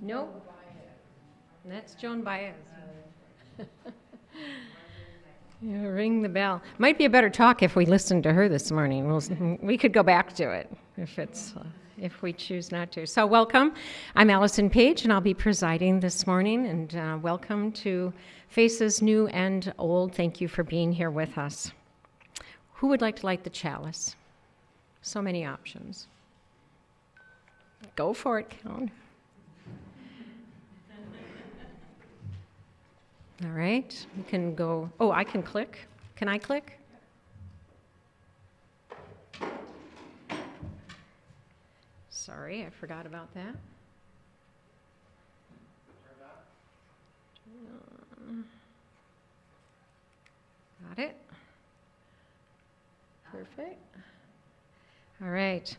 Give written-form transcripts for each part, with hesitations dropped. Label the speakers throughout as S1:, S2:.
S1: Nope. That's Joan Baez. Yeah, ring the bell. Might be a better talk if we listened to her this morning. We could go back to it if we choose not to. So welcome. I'm Alison Page, and I'll be presiding this morning. And welcome to Faces New and Old. Thank you for being here with us. Who would like to light the chalice? So many options. Go for it, Count. All right, you can go. Oh, I can click. Can I click? Sorry, I forgot about that. Got it. Perfect. All right.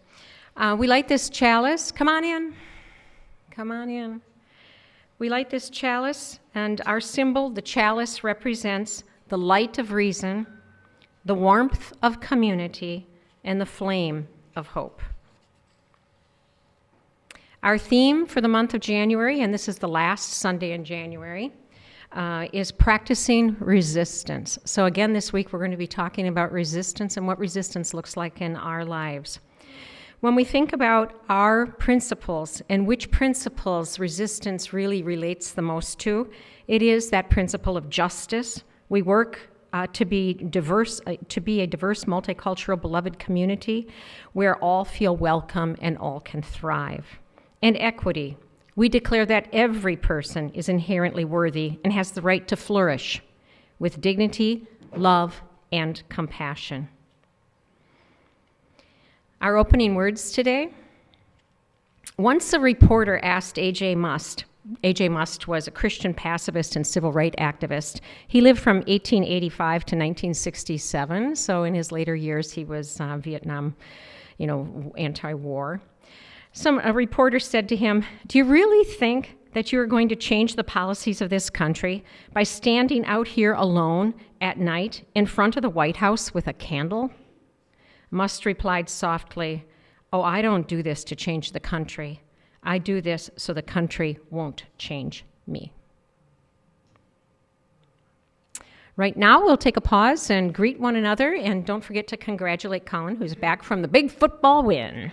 S1: We light this chalice. Come on in. Come on in. We light this chalice, and our symbol, the chalice, represents the light of reason, the warmth of community, and the flame of hope. Our theme for the month of January, and this is the last Sunday in January, is practicing resistance. So again, this week we're going to be talking about resistance and what resistance looks like in our lives. When we think about our principles and which principles resistance really relates the most to, it is that principle of justice. We work to be a diverse, multicultural, beloved community where all feel welcome and all can thrive. And equity. We declare that every person is inherently worthy and has the right to flourish with dignity, love, and compassion. Our opening words today. Once a reporter asked A.J. Must. A.J. Must was a Christian pacifist and civil rights activist. He lived from 1885 to 1967, so in his later years he was Vietnam, anti-war. A reporter said to him, "Do you really think that you are going to change the policies of this country by standing out here alone at night in front of the White House with a candle?" Must replied softly, "Oh, I don't do this to change the country. I do this so the country won't change me." Right now, we'll take a pause and greet one another, and don't forget to congratulate Colin, who's back from the big football win.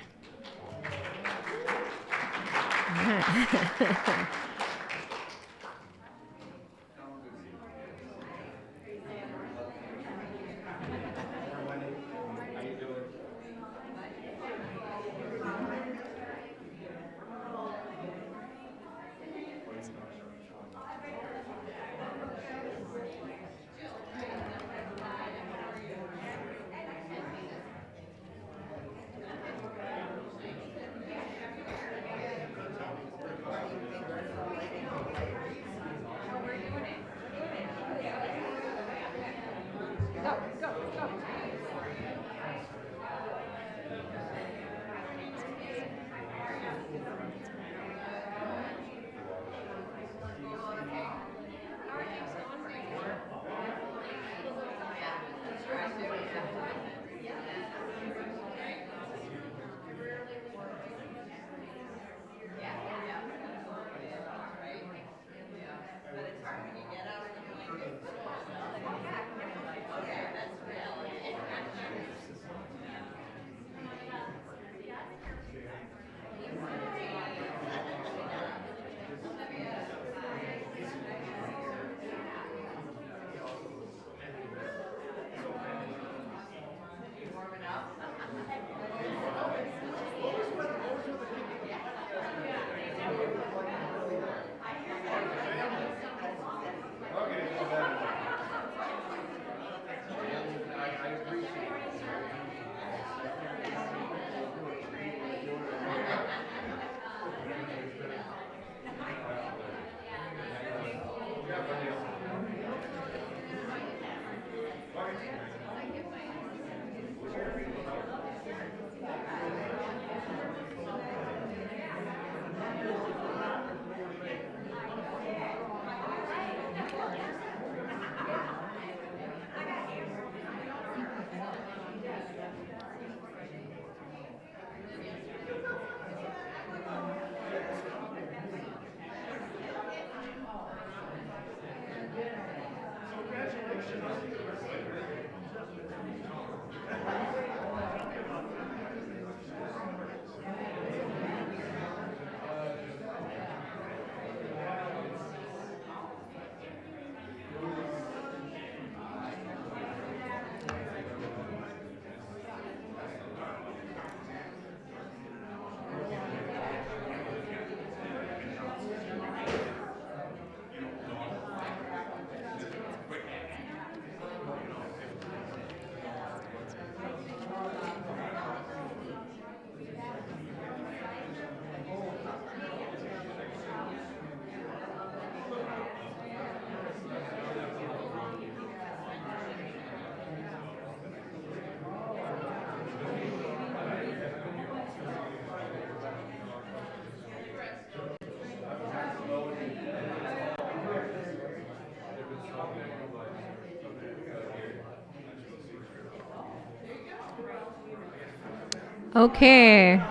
S1: Okay.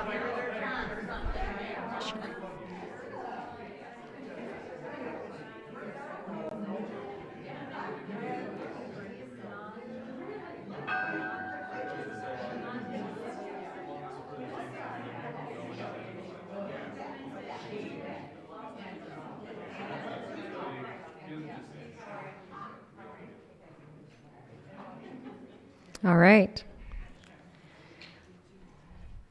S1: All right.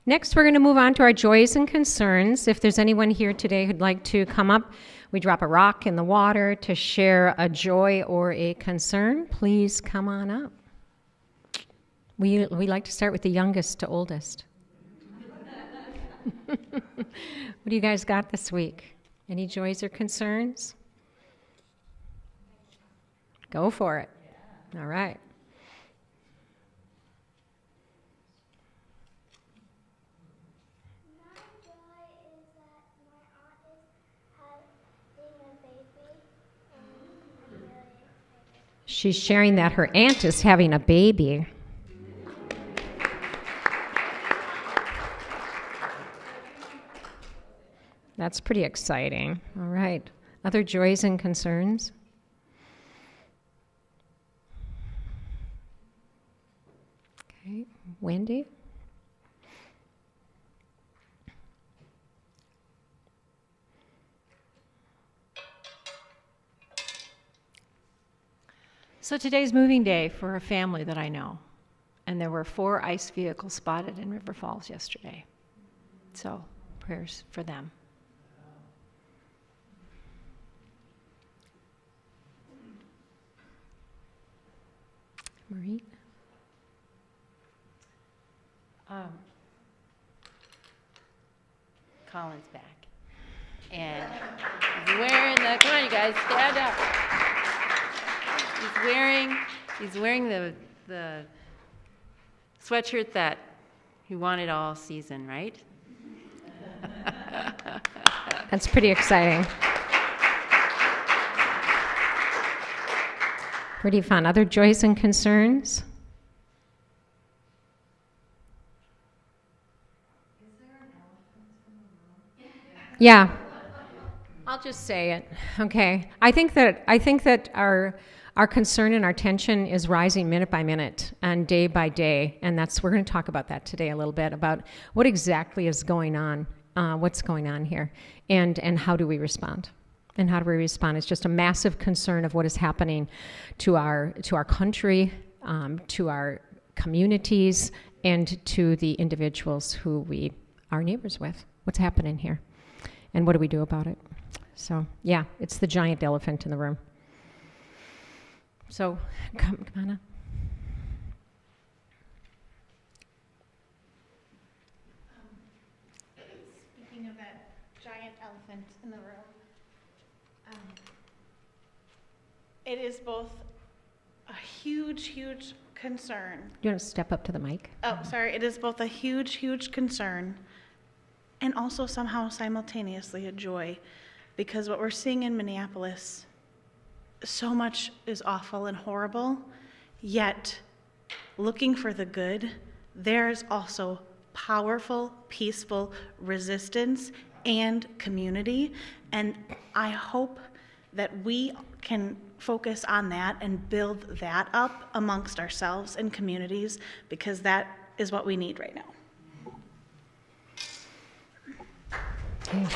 S1: Next, we're going to move on to our joys and concerns. If there's anyone here today who'd like to come up, we drop a rock in the water to share a joy or a concern. Please come on up. We like to start with the youngest to oldest. What do you guys got this week? Any joys or concerns? Go for it. All right. She's sharing that her aunt is having a baby. That's pretty exciting. All right. Other joys and concerns? Okay. Wendy?
S2: So today's moving day for a family that I know, and there were 4 ICE vehicles spotted in River Falls yesterday. So prayers for them.
S1: Marie?
S3: Colin's back. And he's wearing the, come on you guys, stand up. He's wearing the sweatshirt that he wanted all season, right?
S1: That's pretty exciting. Pretty fun. Other joys and concerns? Yeah. I'll just say it. Okay. I think that our concern and our tension is rising minute by minute and day by day, and we're going to talk about that today a little bit, about what exactly is going on, what's going on here, and how do we respond. And how do we respond? It's just a massive concern of what is happening to our country, to our communities, and to the individuals who we are neighbors with. What's happening here? And what do we do about it? So, yeah, it's the giant elephant in the room. So, come on up.
S4: Speaking of that giant elephant in the room, it is both a huge, huge concern.
S1: You want to step up to the mic?
S4: Oh, sorry. It is both a huge, huge concern and also somehow simultaneously a joy, because what we're seeing in Minneapolis, so much is awful and horrible, yet looking for the good, there's also powerful, peaceful resistance and community. And I hope that we can focus on that and build that up amongst ourselves and communities, because that is what we need right now.
S1: Okay.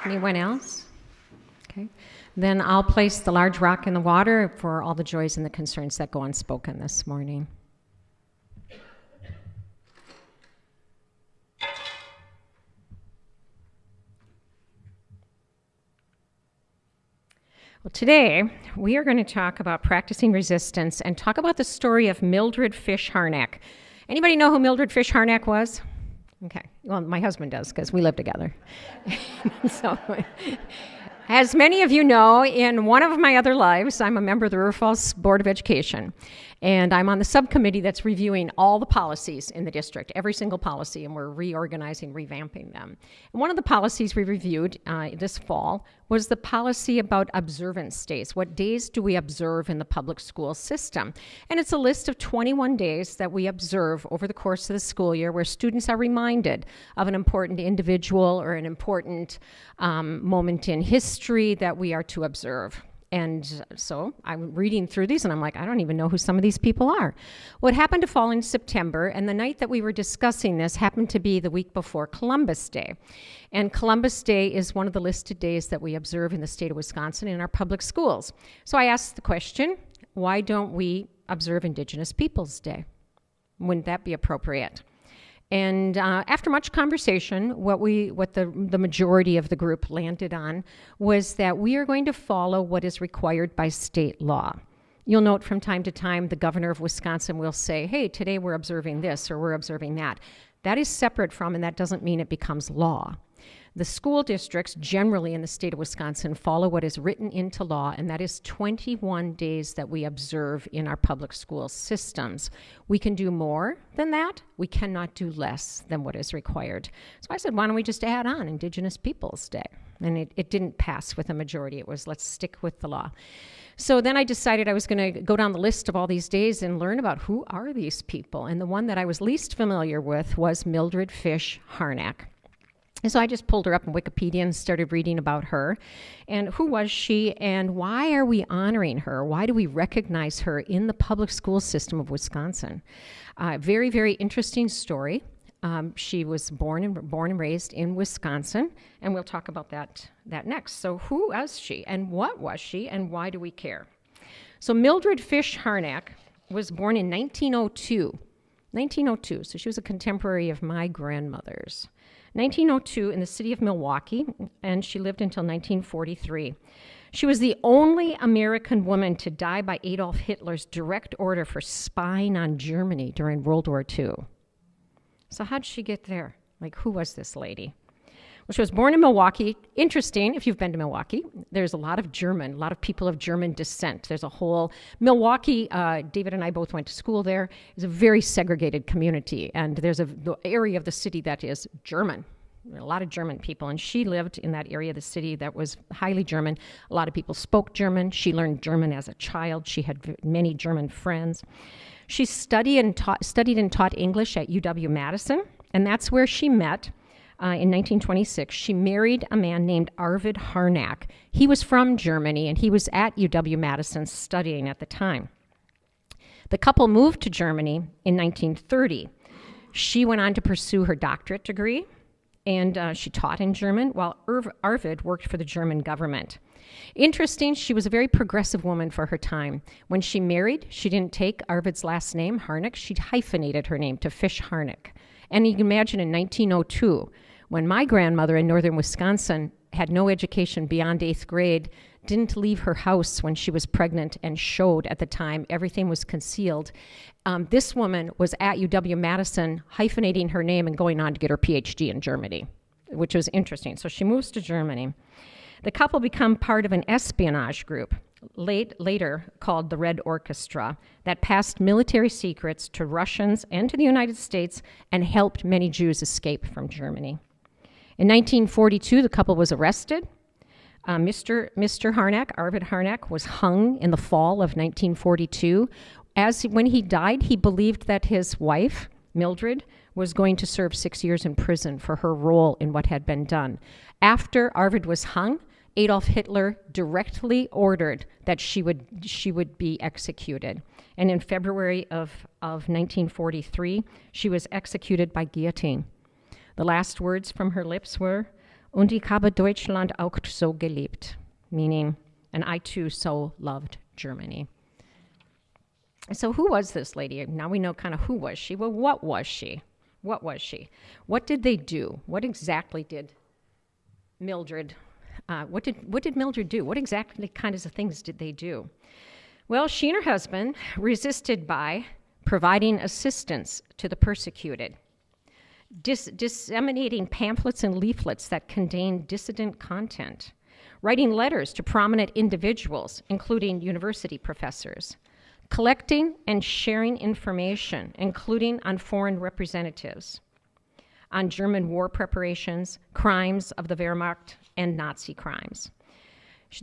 S1: Anyone else? Okay. Then I'll place the large rock in the water for all the joys and the concerns that go unspoken this morning. Well, today we are going to talk about practicing resistance and talk about the story of Mildred Fish-Harnack. Anybody know who Mildred Fish-Harnack was? Okay. Well, my husband does, because we live together. So, as many of you know, in one of my other lives, I'm a member of the River Falls Board of Education, and I'm on the subcommittee that's reviewing all the policies in the district, every single policy, and we're reorganizing, revamping them. And one of the policies we reviewed this fall was the policy about observance days. What days do we observe in the public school system? And it's a list of 21 days that we observe over the course of the school year where students are reminded of an important individual or an important moment in history that we are to observe. And so I'm reading through these and I'm like, I don't even know who some of these people are. What happened to fall in September, and the night that we were discussing this happened to be the week before Columbus Day. And Columbus Day is one of the listed days that we observe in the state of Wisconsin in our public schools. So I asked the question, why don't we observe Indigenous Peoples Day? Wouldn't that be appropriate? And after much conversation, what the majority of the group landed on was that we are going to follow what is required by state law. You'll note from time to time the governor of Wisconsin will say, hey, today we're observing this or we're observing that. That is separate from, and that doesn't mean it becomes law. The school districts generally in the state of Wisconsin follow what is written into law, and that is 21 days that we observe in our public school systems. We can do more than that. We cannot do less than what is required. So I said, why don't we just add on Indigenous Peoples Day? And it didn't pass with a majority. It was, let's stick with the law. So then I decided I was going to go down the list of all these days and learn about who are these people. And the one that I was least familiar with was Mildred Fish-Harnack. And so I just pulled her up on Wikipedia and started reading about her. And who was she, and why are we honoring her? Why do we recognize her in the public school system of Wisconsin? Very, very interesting story. She was born and raised in Wisconsin, and we'll talk about that next. So who was she, and what was she, and why do we care? So Mildred Fish-Harnack was born in 1902. 1902, so she was a contemporary of my grandmother's. 1902 in the city of Milwaukee, and she lived until 1943. She was the only American woman to die by Adolf Hitler's direct order for spying on Germany during World War II. So how'd she get there? Like, who was this lady? Well, she was born in Milwaukee. Interesting, if you've been to Milwaukee, there's a lot of people of German descent. There's a whole, Milwaukee, David and I both went to school there, is a very segregated community, and there's the area of the city that is German. A lot of German people, and she lived in that area of the city that was highly German. A lot of people spoke German. She learned German as a child. She had many German friends. She studied and taught English at UW-Madison, and that's where she met. In 1926, she married a man named Arvid Harnack. He was from Germany, and he was at UW-Madison studying at the time. The couple moved to Germany in 1930. She went on to pursue her doctorate degree, and she taught in German, while Arvid worked for the German government. Interesting, she was a very progressive woman for her time. When she married, she didn't take Arvid's last name, Harnack. She hyphenated her name to Fish-Harnack. And you can imagine in 1902, when my grandmother in northern Wisconsin had no education beyond 8th grade, didn't leave her house when she was pregnant and showed at the time, everything was concealed. This woman was at UW-Madison hyphenating her name and going on to get her PhD in Germany, which was interesting. So she moves to Germany. The couple become part of an espionage group, later called the Red Orchestra, that passed military secrets to Russians and to the United States and helped many Jews escape from Germany. In 1942, the couple was arrested. Mr. Harnack, Arvid Harnack, was hung in the fall of 1942. When he died, he believed that his wife, Mildred, was going to serve 6 years in prison for her role in what had been done. After Arvid was hung, Adolf Hitler directly ordered that she would be executed. And in February of 1943, she was executed by guillotine. The last words from her lips were, "Und ich habe Deutschland auch so geliebt," meaning, and I too so loved Germany. So who was this lady? Now we know kind of who was she. Well, what was she? What was she? What did they do? What exactly did Mildred what did Mildred do? What exactly kinds of things did they do? Well, she and her husband resisted by providing assistance to the persecuted, disseminating pamphlets and leaflets that contained dissident content, writing letters to prominent individuals, including university professors, collecting and sharing information, including on foreign representatives, on German war preparations, crimes of the Wehrmacht, and Nazi crimes.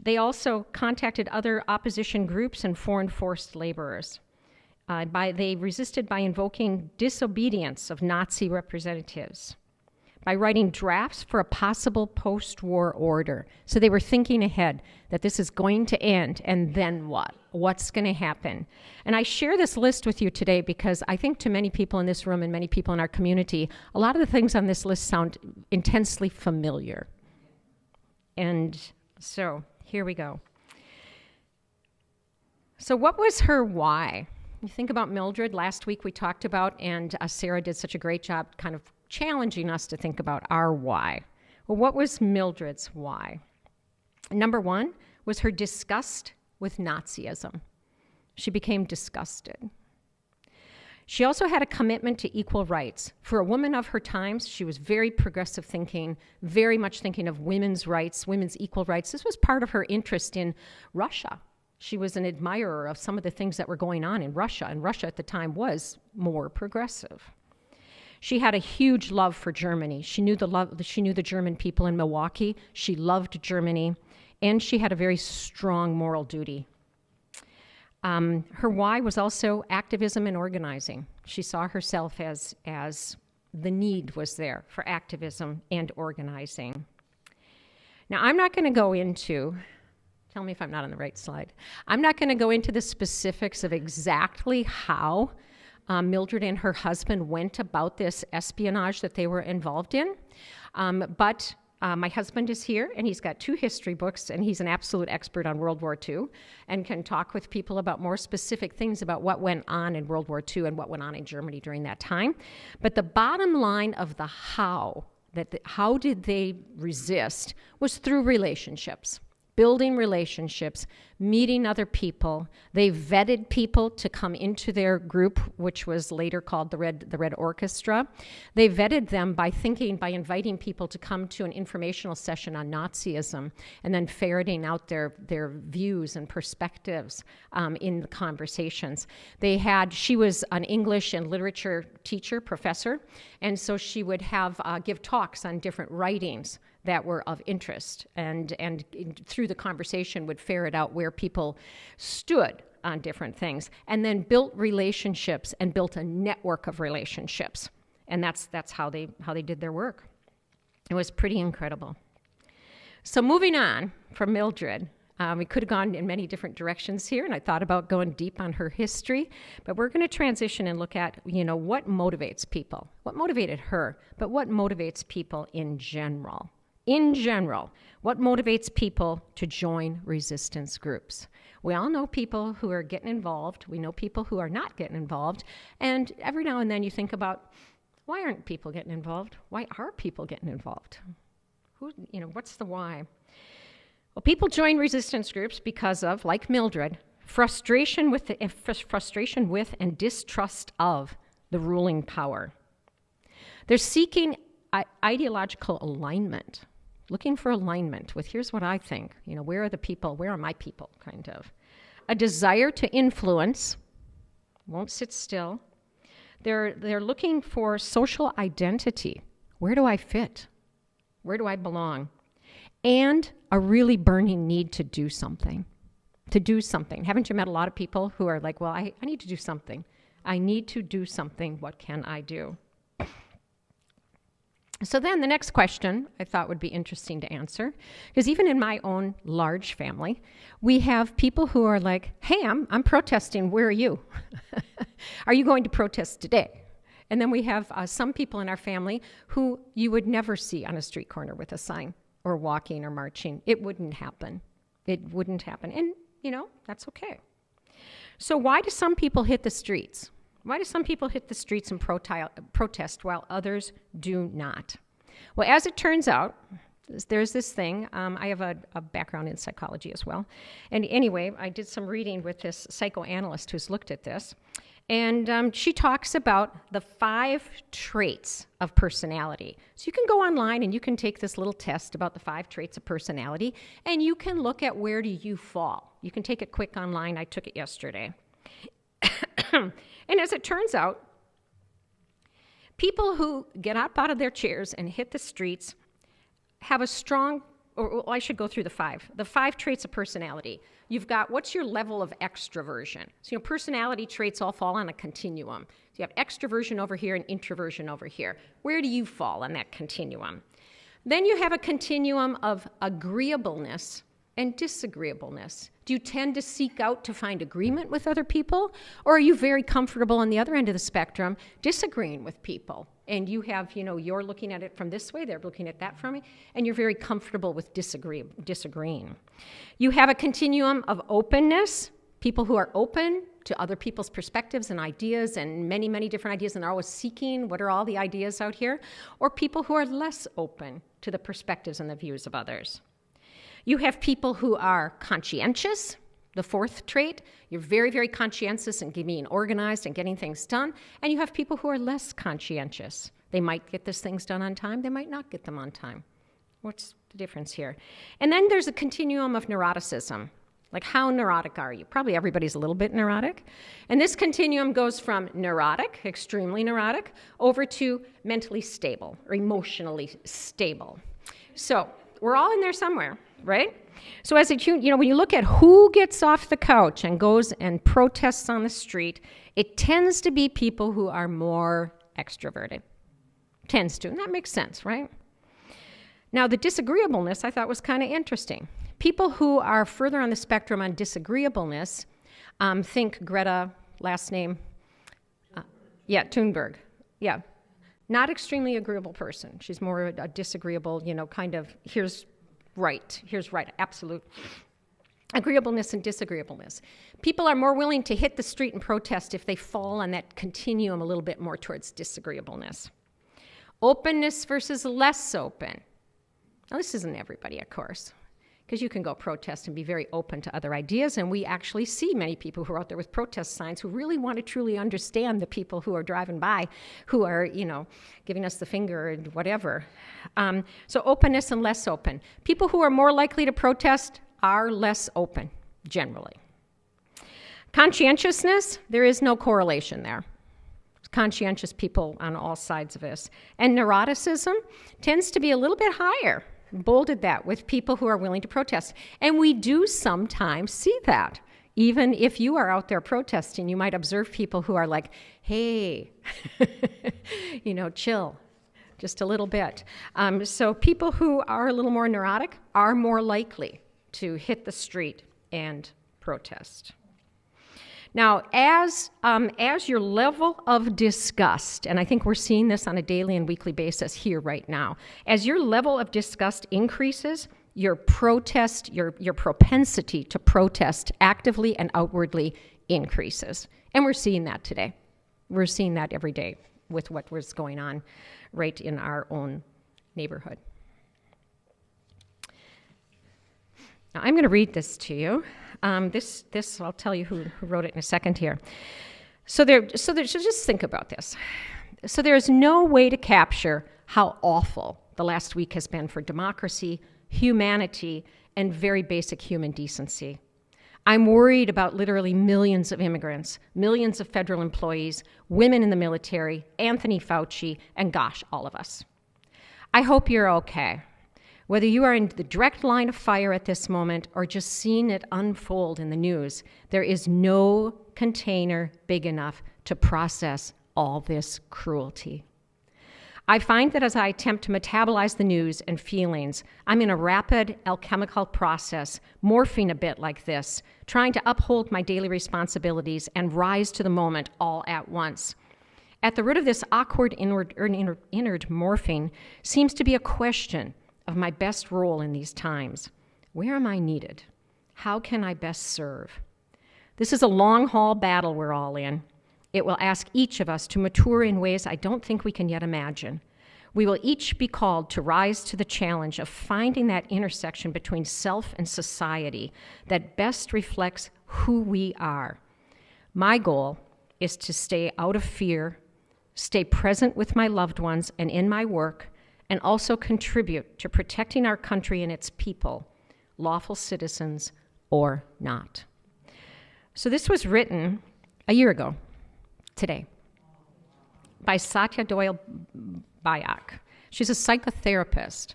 S1: They also contacted other opposition groups and foreign forced laborers. They resisted by invoking disobedience of Nazi representatives, by writing drafts for a possible post-war order. So they were thinking ahead that this is going to end, and then what? What's going to happen? And I share this list with you today because I think to many people in this room and many people in our community, a lot of the things on this list sound intensely familiar. And so here we go. So what was her why? You think about Mildred, last week we talked about, and Sarah did such a great job kind of challenging us to think about our why. Well, what was Mildred's why? Number one was her disgust with Nazism. She became disgusted. She also had a commitment to equal rights. For a woman of her times, she was very progressive thinking, very much thinking of women's rights, women's equal rights. This was part of her interest in Russia. She was an admirer of some of the things that were going on in Russia, and Russia at the time was more progressive. She had a huge love for Germany. She knew the German people in Milwaukee. She loved Germany, and she had a very strong moral duty. Her why was also activism and organizing. She saw herself as the need was there for activism and organizing. Now, I'm not going to go into, tell me if I'm not on the right slide. I'm not going to go into the specifics of exactly how Mildred and her husband went about this espionage that they were involved in, but my husband is here, and he's got 2 history books, and he's an absolute expert on World War II and can talk with people about more specific things about what went on in World War II and what went on in Germany during that time. But the bottom line of the how did they resist was through relationships. Building relationships, meeting other people. They vetted people to come into their group, which was later called the Red Orchestra. They vetted them by inviting people to come to an informational session on Nazism and then ferreting out their views and perspectives in the conversations. She was an English and literature teacher, professor, and so she would give talks on different writings that were of interest, and through the conversation would ferret out where people stood on different things, and then built relationships and built a network of relationships. And that's how they did their work. It was pretty incredible. So moving on from Mildred, we could have gone in many different directions here, and I thought about going deep on her history, but we're going to transition and look at, what motivates people. What motivated her, but what motivates people in general. In general, what motivates people to join resistance groups? We all know people who are getting involved. We know people who are not getting involved. And every now and then you think about, why aren't people getting involved? Why are people getting involved? What's the why? Well, people join resistance groups because of, like Mildred, frustration with and distrust of the ruling power. They're seeking ideological alignment. Looking for alignment with, here's what I think, where are the people, where are my people, kind of. A desire to influence, won't sit still. They're looking for social identity. Where do I fit? Where do I belong? And a really burning need to do something. Haven't you met a lot of people who are like, well, I need to do something. I need to do something. What can I do? So then the next question I thought would be interesting to answer, because even in my own large family, we have people who are like, hey, I'm protesting, where are you? Are you going to protest today? And then we have some people in our family who you would never see on a street corner with a sign or walking or marching. It wouldn't happen. And, that's okay. So why do some people hit the streets? Why do some people hit the streets and protest while others do not? Well, as it turns out, there's this thing. I have a background in psychology as well. And anyway, I did some reading with this psychoanalyst who's looked at this. And she talks about the 5 traits of personality. So you can go online and you can take this little test about the 5 traits of personality, and you can look at where do you fall. You can take it quick online. I took it yesterday. And as it turns out, people who get up out of their chairs and hit the streets have a strong or I should go through the 5. The 5 traits of personality. You've got, what's your level of extroversion? So, personality traits all fall on a continuum. So you have extroversion over here and introversion over here. Where do you fall on that continuum? Then you have a continuum of agreeableness and disagreeableness. Do you tend to seek out to find agreement with other people? Or are you very comfortable on the other end of the spectrum disagreeing with people? And you have, you're looking at it from this way, they're looking at that from me, and you're very comfortable with disagreeing. You have a continuum of openness, people who are open to other people's perspectives and ideas and many, many different ideas and are always seeking what are all the ideas out here, or people who are less open to the perspectives and the views of others. You have people who are conscientious, the 4th trait. You're very, very conscientious and being organized and getting things done. And you have people who are less conscientious. They might get these things done on time. They might not get them on time. What's the difference here? And then there's a continuum of neuroticism. Like, how neurotic are you? Probably everybody's a little bit neurotic. And this continuum goes from neurotic, extremely neurotic, over to mentally stable or emotionally stable. So we're all in there somewhere, right? So as when you look at who gets off the couch and goes and protests on the street, it tends to be people who are more extroverted. Tends to, and that makes sense, right? Now, the disagreeableness I thought was kind of interesting. People who are further on the spectrum on disagreeableness, think Greta, last name, Thunberg. Yeah, not extremely agreeable person. She's more a disagreeable, kind of, here's right, absolute. Agreeableness and disagreeableness. People are more willing to hit the street and protest if they fall on that continuum a little bit more towards disagreeableness. Openness versus less open. Now, this isn't everybody, of course, because you can go protest and be very open to other ideas, and we actually see many people who are out there with protest signs who really want to truly understand the people who are driving by, who are, giving us the finger and whatever. So openness and less open. People who are more likely to protest are less open, generally. Conscientiousness, there is no correlation there. Conscientious people on all sides of this. And neuroticism tends to be a little bit higher. Bolded that with people who are willing to protest. And we do sometimes see that. Even if you are out there protesting, you might observe people who are like, hey, chill, just a little bit. So people who are a little more neurotic are more likely to hit the street and protest. Now, as your level of disgust, and I think we're seeing this on a daily and weekly basis here right now, as your level of disgust increases, your propensity to protest actively and outwardly increases. And we're seeing that today. We're seeing that every day with what was going on right in our own neighborhood. Now, I'm going to read this to you. This I'll tell you who wrote it in a second here. So just think about this. So there's no way to capture how awful the last week has been for democracy, humanity, and very basic human decency. I'm worried about literally millions of immigrants, millions of federal employees, women in the military, Anthony Fauci, and gosh, all of us. I hope you're okay. Whether you are in the direct line of fire at this moment or just seeing it unfold in the news, there is no container big enough to process all this cruelty. I find that as I attempt to metabolize the news and feelings, I'm in a rapid alchemical process, morphing a bit like this, trying to uphold my daily responsibilities and rise to the moment all at once. At the root of this awkward inward morphing seems to be a question of my best role in these times. Where am I needed? How can I best serve? This is a long-haul battle we're all in. It will ask each of us to mature in ways I don't think we can yet imagine. We will each be called to rise to the challenge of finding that intersection between self and society that best reflects who we are. My goal is to stay out of fear, stay present with my loved ones and in my work, and also contribute to protecting our country and its people, lawful citizens or not. So this was written a year ago, today, by Satya Doyle Bayak. She's a psychotherapist.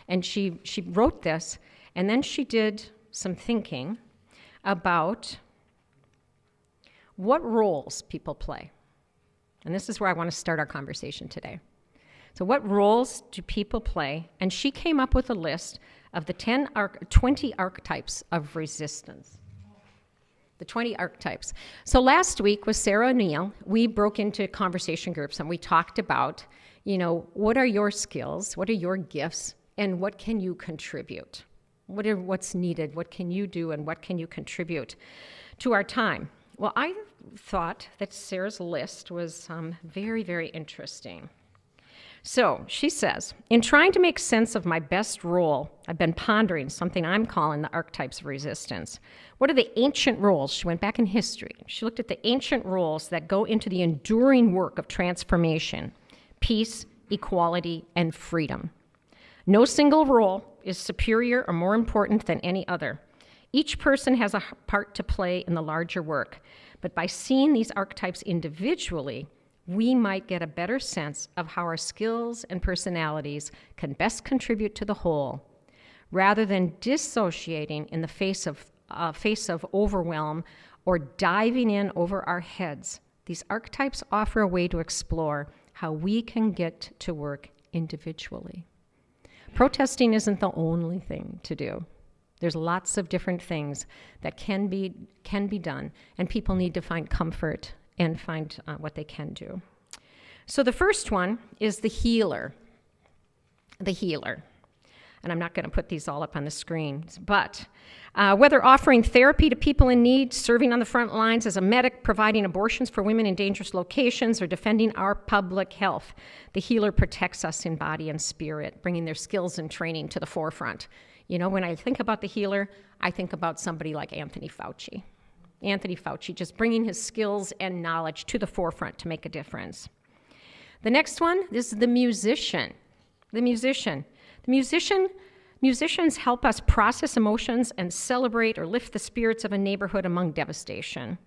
S1: And she wrote this, and then she did some thinking about what roles people play. And this is where I want to start our conversation today. So what roles do people play? And she came up with a list of the 20 archetypes of resistance. The 20 archetypes. So last week with Sarah O'Neill, we broke into conversation groups and we talked about, what are your skills, what are your gifts, and what can you contribute? What's needed, what can you do, and what can you contribute to our time? Well, I thought that Sarah's list was very, very interesting. So she says, in trying to make sense of my best role, I've been pondering something I'm calling the archetypes of resistance. What are the ancient roles? She went back in history. She looked at the ancient roles that go into the enduring work of transformation, peace, equality, and freedom. No single role is superior or more important than any other. Each person has a part to play in the larger work, but by seeing these archetypes individually, we might get a better sense of how our skills and personalities can best contribute to the whole, rather than dissociating in the face of overwhelm or diving in over our heads. These archetypes offer a way to explore how we can get to work individually. Protesting isn't the only thing to do. There's lots of different things that can be done, and people need to find comfort and find what they can do. So the first one is the healer. The healer. And I'm not going to put these all up on the screens, but whether offering therapy to people in need, serving on the front lines as a medic, providing abortions for women in dangerous locations, or defending our public health, the healer protects us in body and spirit, bringing their skills and training to the forefront. When I think about the healer, I think about somebody like Anthony Fauci. Anthony Fauci, just bringing his skills and knowledge to the forefront to make a difference. The next one, this is the musician. The musician. Musicians help us process emotions and celebrate or lift the spirits of a neighborhood among devastation.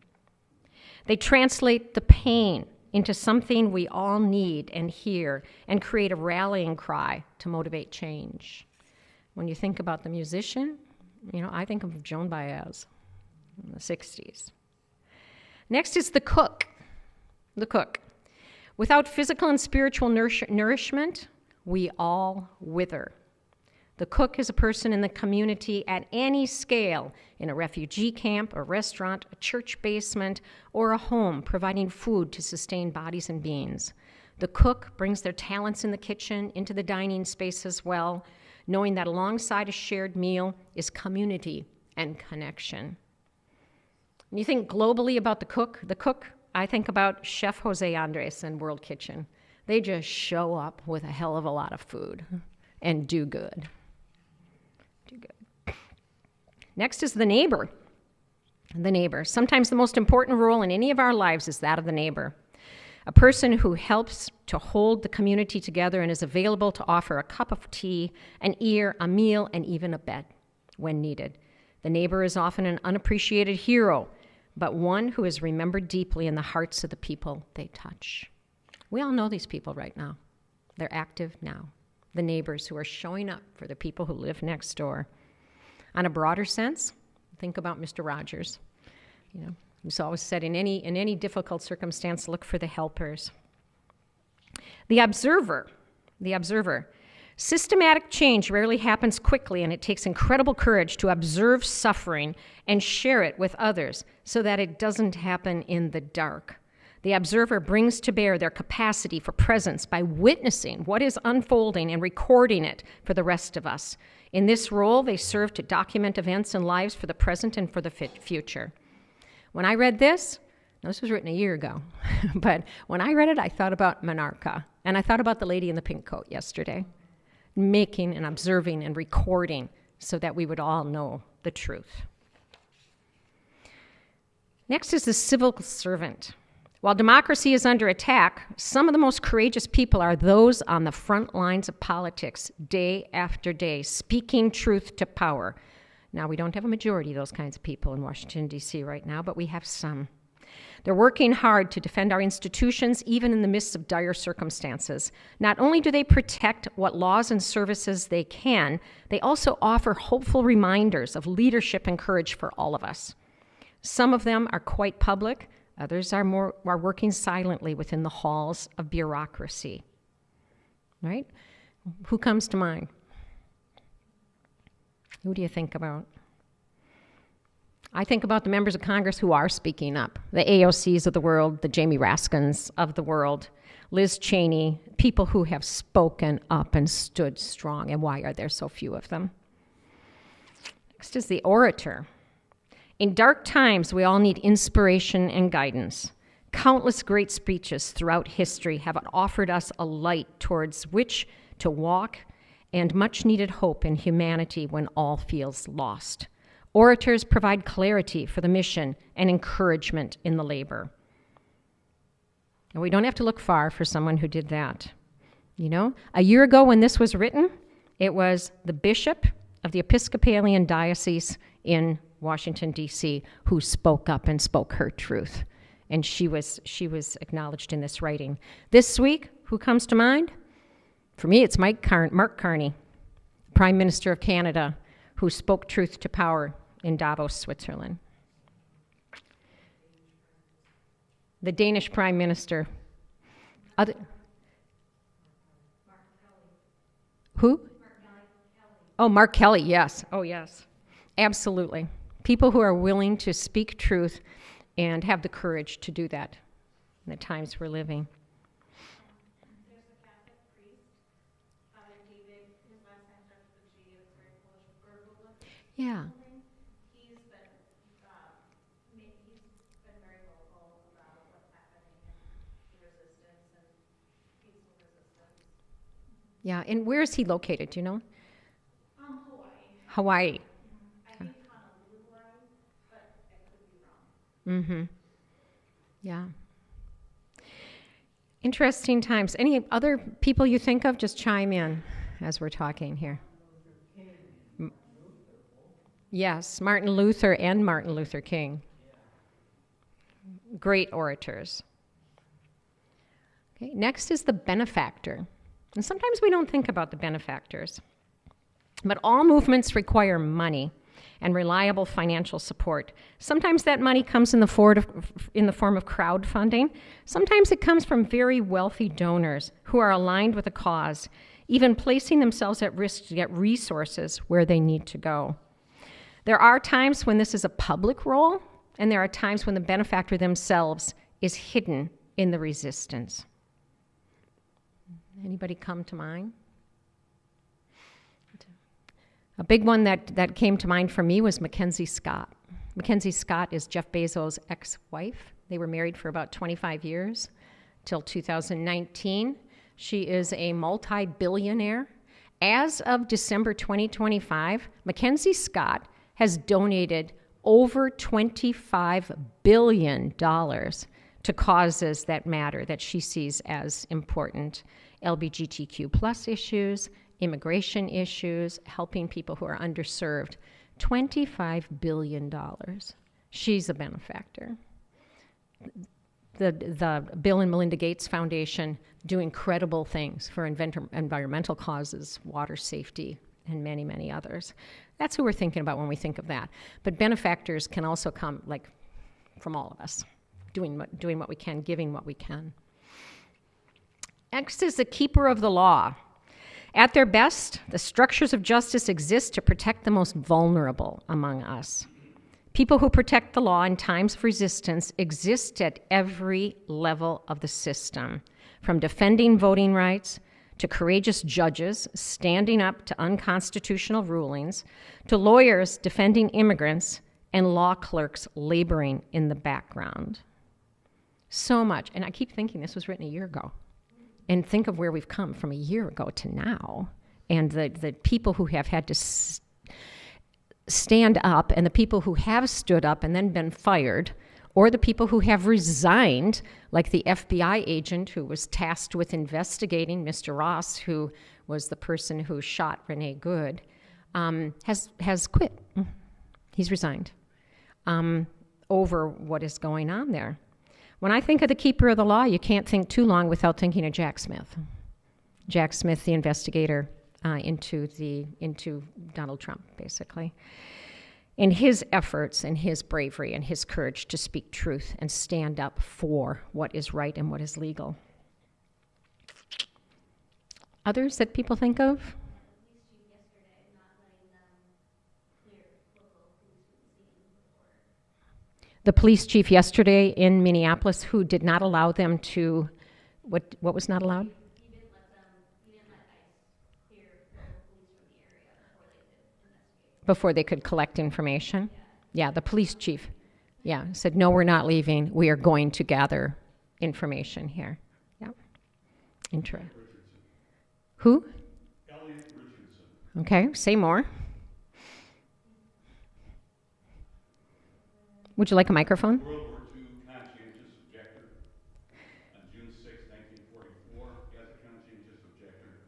S1: They translate the pain into something we all need and hear and create a rallying cry to motivate change. When you think about the musician, I think of Joan Baez in the 60s. Next is the cook. The cook. Without physical and spiritual nourishment, we all wither. The cook is a person in the community at any scale, in a refugee camp, a restaurant, a church basement, or a home, providing food to sustain bodies and beings. The cook brings their talents in the kitchen into the dining space as well, knowing that alongside a shared meal is community and connection. When you think globally about the cook, I think about Chef Jose Andres in World Kitchen. They just show up with a hell of a lot of food and do good. Next is the neighbor. The neighbor. Sometimes the most important role in any of our lives is that of the neighbor. A person who helps to hold the community together and is available to offer a cup of tea, an ear, a meal, and even a bed when needed. The neighbor is often an unappreciated hero, but one who is remembered deeply in the hearts of the people they touch. We all know these people right now. They're active now. The neighbors who are showing up for the people who live next door. On a broader sense, think about Mr. Rogers. He's always said in any difficult circumstance, look for the helpers. The observer. Systematic change rarely happens quickly, and it takes incredible courage to observe suffering and share it with others so that it doesn't happen in the dark. The observer brings to bear their capacity for presence by witnessing what is unfolding and recording it for the rest of us. In this role, they serve to document events and lives for the present and for the future. When I read this was written a year ago, but when I read it, I thought about Monarcha, and I thought about the lady in the pink coat yesterday, making and observing and recording so that we would all know the truth. Next is the civil servant. While democracy is under attack, some of the most courageous people are those on the front lines of politics day after day, speaking truth to power. Now, we don't have a majority of those kinds of people in Washington, D.C. right now, but we have some. They're working hard to defend our institutions, even in the midst of dire circumstances. Not only do they protect what laws and services they can, they also offer hopeful reminders of leadership and courage for all of us. Some of them are quite public, others are working silently within the halls of bureaucracy. Right? Who comes to mind? Who do you think about? I think about the members of Congress who are speaking up, the AOCs of the world, the Jamie Raskins of the world, Liz Cheney, people who have spoken up and stood strong. And why are there so few of them? Next is the orator. In dark times, we all need inspiration and guidance. Countless great speeches throughout history have offered us a light towards which to walk and much needed hope in humanity when all feels lost. Orators provide clarity for the mission and encouragement in the labor. And we don't have to look far for someone who did that. You know, a year ago when this was written, it was the bishop of the Episcopalian Diocese in Washington, D.C., who spoke up and spoke her truth. And she was acknowledged in this writing. This week, who comes to mind? For me, it's Mark Carney, Prime Minister of Canada, who spoke truth to power in Davos, Switzerland. The Danish Prime Minister. Who? Oh, Mark Kelly, yes. Oh, yes. Absolutely. People who are willing to speak truth and have the courage to do that in the times we're living.
S4: There's a Catholic priest, Father David, his last name starts with a G, it's very Polish,
S1: Yeah.
S4: He's been very vocal about what's happening and the resistance and peaceful resistance.
S1: Yeah, and where is he located, do you know?
S4: Hawaii.
S1: Hawaii.
S4: I think Honolulu, but I could be wrong.
S1: Mm-hmm. Yeah. Interesting times. Any other people you think of? Just chime in as we're talking here. Yes, Martin Luther and Martin Luther King. Great orators. Okay, next is the benefactor. And sometimes we don't think about the benefactors. But all movements require money and reliable financial support. Sometimes that money comes in the form of crowdfunding. Sometimes it comes from very wealthy donors who are aligned with a cause, even placing themselves at risk to get resources where they need to go. There are times when this is a public role, and there are times when the benefactor themselves is hidden in the resistance. Anybody come to mind? A big one that came to mind for me was Mackenzie Scott. Mackenzie Scott is Jeff Bezos' ex-wife. They were married for about 25 years, till 2019. She is a multi-billionaire. As of December 2025, Mackenzie Scott has donated over $25 billion to causes that matter, that she sees as important. LGBTQ plus issues, immigration issues, helping people who are underserved. $25 billion. She's a benefactor. The Bill and Melinda Gates Foundation do incredible things for environmental causes, water safety, and many, many others. That's who we're thinking about when we think of that. But benefactors can also come from all of us, doing what we can, giving what we can. Next is the keeper of the law. At their best, the structures of justice exist to protect the most vulnerable among us. People who protect the law in times of resistance exist at every level of the system, from defending voting rights to courageous judges standing up to unconstitutional rulings, to lawyers defending immigrants and law clerks laboring in the background. So much, and I keep thinking this was written a year ago. And think of where we've come from a year ago to now, and the people who have had to stand up, and the people who have stood up and then been fired, or the people who have resigned, like the FBI agent who was tasked with investigating Mr. Ross, who was the person who shot Renee Good, has quit. He's resigned over what is going on there. When I think of the keeper of the law, you can't think too long without thinking of Jack Smith. Jack Smith, the investigator into Donald Trump, basically. And his efforts and his bravery and his courage to speak truth and stand up for what is right and what is legal. Others that people think of? The police chief yesterday in Minneapolis who did not allow them to, what was not allowed?
S5: He didn't let ICE hear local police from the area
S1: Before they could collect information? Yeah, the police chief. Yeah, said, no, we're not leaving. We are going to gather information here. Yeah. Interesting. Who?
S6: Elliot Richardson.
S1: Okay, say more. Would you like a microphone?
S6: World War II conscientious objector. On June 6, 1944, as a conscientious objector,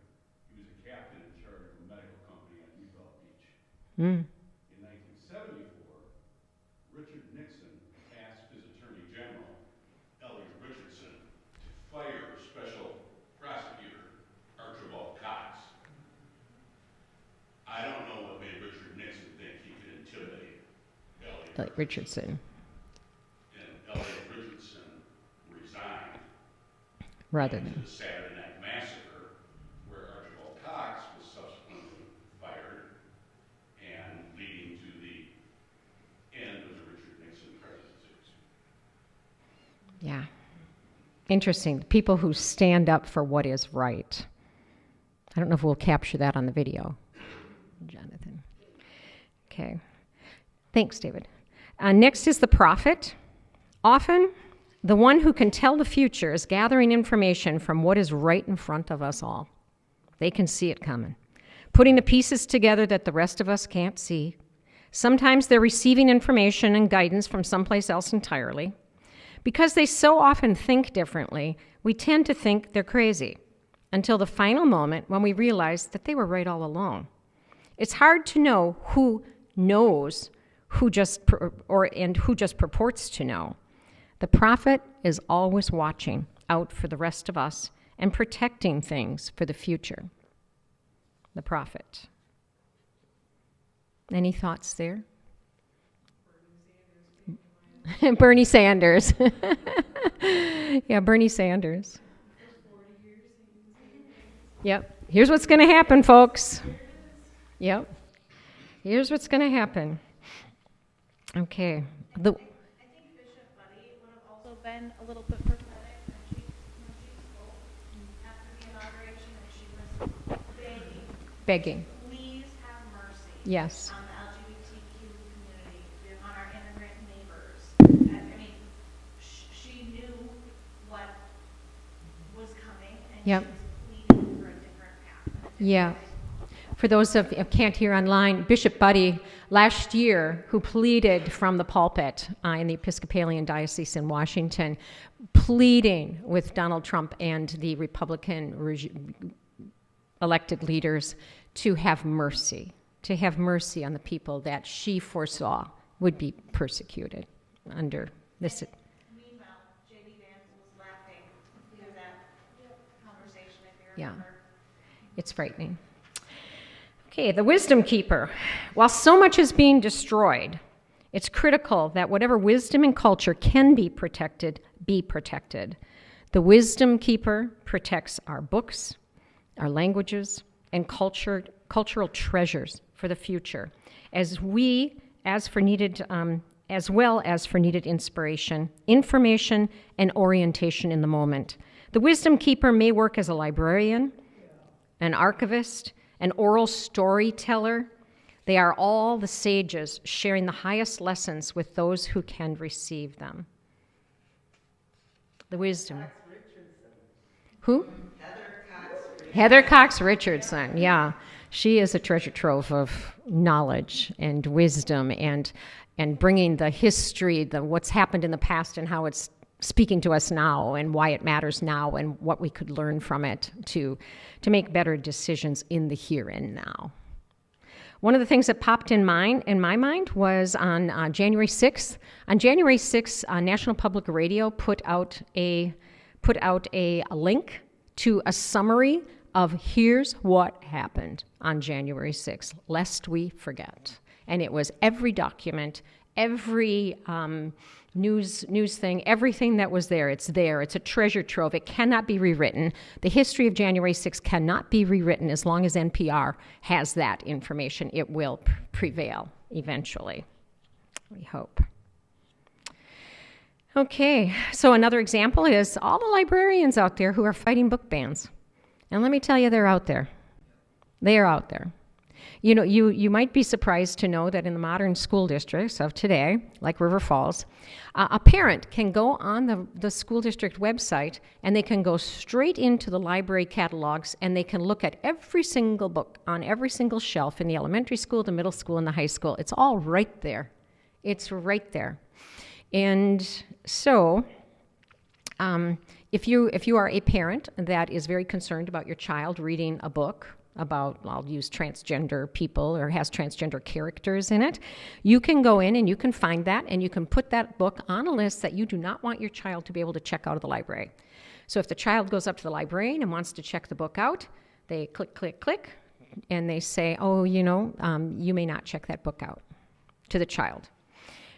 S6: he was a captain in charge of a medical company on Utah Beach.
S1: Mm.
S6: In 1974, Richard Nixon asked his Attorney General, Elliot Richardson, to fire Special Prosecutor Archibald Cox. I don't know what made Richard Nixon think he could intimidate Elliot
S1: Richardson.
S6: And Elliot Richardson resigned.
S1: Rather
S6: to
S1: than.
S6: the Saturday Night Massacre, where Archibald Cox was subsequently fired, and leading to the end of the Richard Nixon presidency.
S1: Yeah. Interesting. People who stand up for what is right. I don't know if we'll capture that on the video. Jonathan. Okay. Thanks, David. Next is the prophet. Often, the one who can tell the future is gathering information from what is right in front of us all. They can see it coming, putting the pieces together that the rest of us can't see. Sometimes they're receiving information and guidance from someplace else entirely. Because they so often think differently, we tend to think they're crazy until the final moment when we realize that they were right all along. It's hard to know who knows who just purports to know. The prophet is always watching out for the rest of us and protecting things for the future. The prophet. Any thoughts there? Bernie Sanders. Yeah, Bernie Sanders. Yep. Here's what's going to happen, folks. Yep. Here's what's going to happen. Okay.
S4: I think Bishop Buddy would have also been a little bit prophetic when she spoke after the inauguration, and she was begging, please have mercy
S1: Yes.
S4: on the LGBTQ community, on our immigrant neighbors. I mean, she knew what was coming, and
S1: Yep.
S4: she was pleading for a different path.
S1: Yeah. For those of you who can't hear online, Bishop Buddy, last year, who pleaded from the pulpit in the Episcopalian Diocese in Washington, pleading with Donald Trump and the Republican elected leaders to have mercy on the people that she foresaw would be persecuted under this.
S4: Meanwhile, J.D. Vance was laughing through that conversation, if you remember.
S1: It's frightening. Okay, the wisdom keeper. While so much is being destroyed, it's critical that whatever wisdom and culture can be protected, be protected. The wisdom keeper protects our books, our languages, and cultural treasures for the future, as well as for needed inspiration, information, and orientation in the moment. The wisdom keeper may work as a librarian, an archivist, an oral storyteller. They are all the sages sharing the highest lessons with those who can receive them. The wisdom. Who? Heather Cox Richardson, yeah. She is a treasure trove of knowledge and wisdom and bringing the history, what's happened in the past and how it's speaking to us now and why it matters now and what we could learn from it to make better decisions in the here and now. One of the things that popped in my mind was on January 6th. On January 6th, National Public Radio put out a link to a summary of here's what happened on January 6th, lest we forget. And it was every document, every news thing, everything that was there. It's there. It's a treasure trove. It cannot be rewritten. The history of January 6th cannot be rewritten as long as NPR has that information. It will prevail eventually, we hope. Okay, so another example is all the librarians out there who are fighting book bans. And let me tell you, they're out there. They are out there. You know, you might be surprised to know that in the modern school districts of today, like River Falls, a parent can go on the school district website and they can go straight into the library catalogs and they can look at every single book on every single shelf in the elementary school, the middle school, and the high school. It's all right there. It's right there. And so if you are a parent that is very concerned about your child reading a book about, I'll use transgender people or has transgender characters in it, you can go in and you can find that and you can put that book on a list that you do not want your child to be able to check out of the library. So if the child goes up to the librarian and wants to check the book out, they click, click, click, and they say, oh, you may not check that book out to the child.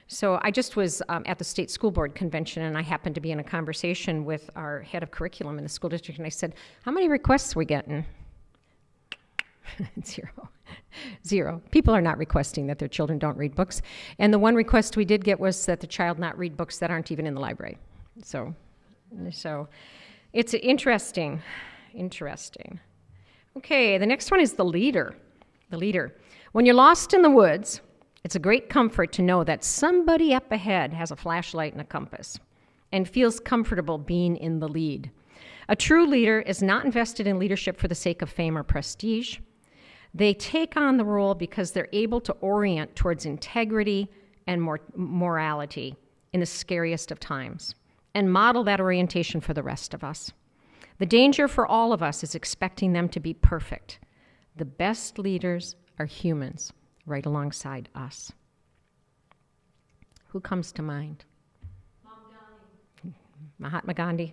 S1: So I just was at the state school board convention, and I happened to be in a conversation with our head of curriculum in the school district, and I said, how many requests are we getting? Zero. People are not requesting that their children don't read books. And the one request we did get was that the child not read books that aren't even in the library. So it's interesting. Okay, the next one is the leader. The leader. When you're lost in the woods, it's a great comfort to know that somebody up ahead has a flashlight and a compass and feels comfortable being in the lead. A true leader is not invested in leadership for the sake of fame or prestige. They take on the role because they're able to orient towards integrity and morality in the scariest of times and model that orientation for the rest of us. The danger for all of us is expecting them to be perfect. The best leaders are humans right alongside us. Who comes to mind? Mahatma Gandhi?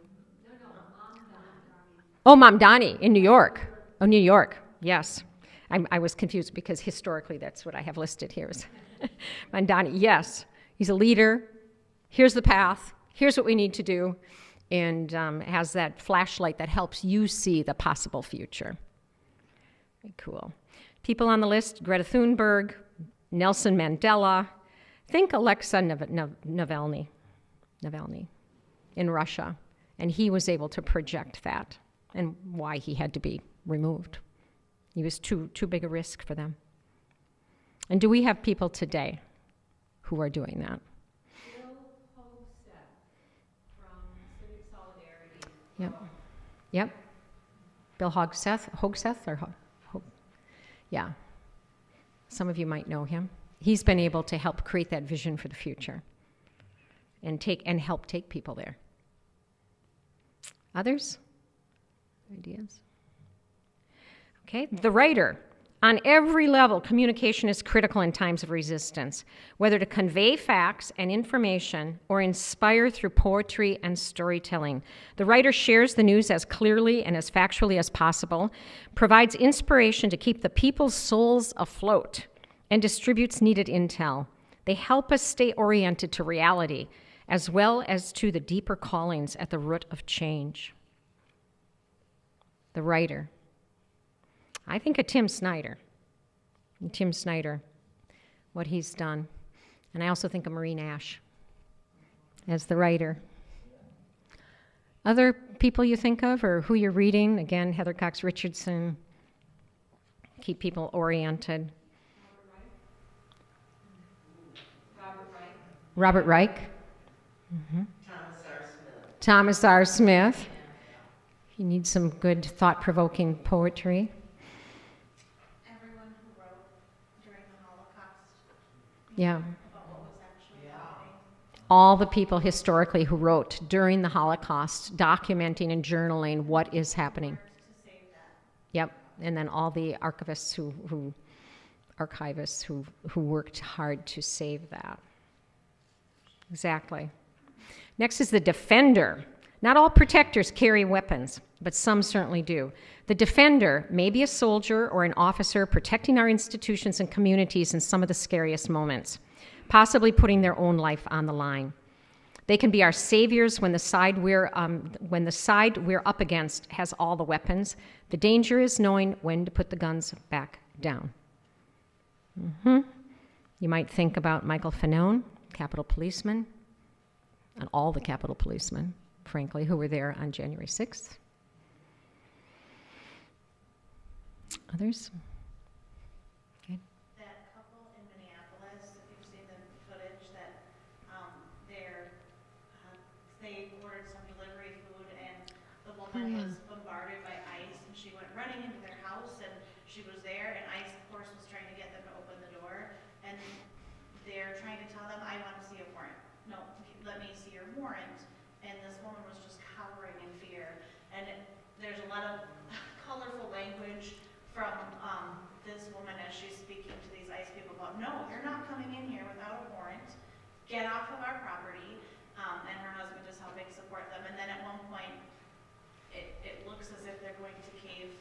S1: Oh, Mamdani in New York. Oh, New York, yes. I was confused because historically that's what I have listed here. Mamdani, yes. He's a leader. Here's the path. Here's what we need to do. And has that flashlight that helps you see the possible future. Very cool. People on the list, Greta Thunberg, Nelson Mandela. Think Alexei Navalny in Russia. And he was able to project that and why he had to be removed. He was too big a risk for them. And do we have people today who are doing that?
S2: Bill Hogseth from Civic Solidarity.
S1: Yep. Bill Hogseth or yeah. Some of you might know him. He's been able to help create that vision for the future and help take people there. Others? Ideas? Okay, the writer. On every level, communication is critical in times of resistance, whether to convey facts and information or inspire through poetry and storytelling. The writer shares the news as clearly and as factually as possible, provides inspiration to keep the people's souls afloat, and distributes needed intel. They help us stay oriented to reality, as well as to the deeper callings at the root of change. The writer. I think of Tim Snyder, what he's done. And I also think of Maureen Ash as the writer. Other people you think of or who you're reading? Again, Heather Cox Richardson. Keep people oriented. Robert Reich. Mm-hmm. Thomas R. Smith. You need some good thought-provoking poetry.
S4: Everyone who wrote during the Holocaust
S1: Yeah.
S4: about what was actually happening.
S1: All the people historically who wrote during the Holocaust, documenting and journaling what is happening.
S4: To save that.
S1: Yep. And then all the archivists who archivists who worked hard to save that. Exactly. Next is the defender. Not all protectors carry weapons, but some certainly do. The defender may be a soldier or an officer protecting our institutions and communities in some of the scariest moments, possibly putting their own life on the line. They can be our saviors when the side we're up against has all the weapons. The danger is knowing when to put the guns back down. You might think about Michael Fanone, Capitol Policeman, and all the Capitol Policemen, frankly, who were there on January 6th. Others? Okay.
S4: That couple in Minneapolis, if you've seen the footage, that they ordered some delivery food and the woman was bombarded by ICE and she went running into their house and she was there and ICE, of course, was trying to get them to open the door and they're trying to tell them, I want to see a warrant. No, let me see your warrant. And this woman was just cowering in fear. And there's a lot of colorful language from this woman as she's speaking to these ICE people about, no, you're not coming in here without a warrant. Get off of our property. And her husband is helping support them. And then at one point, it looks as if they're going to cave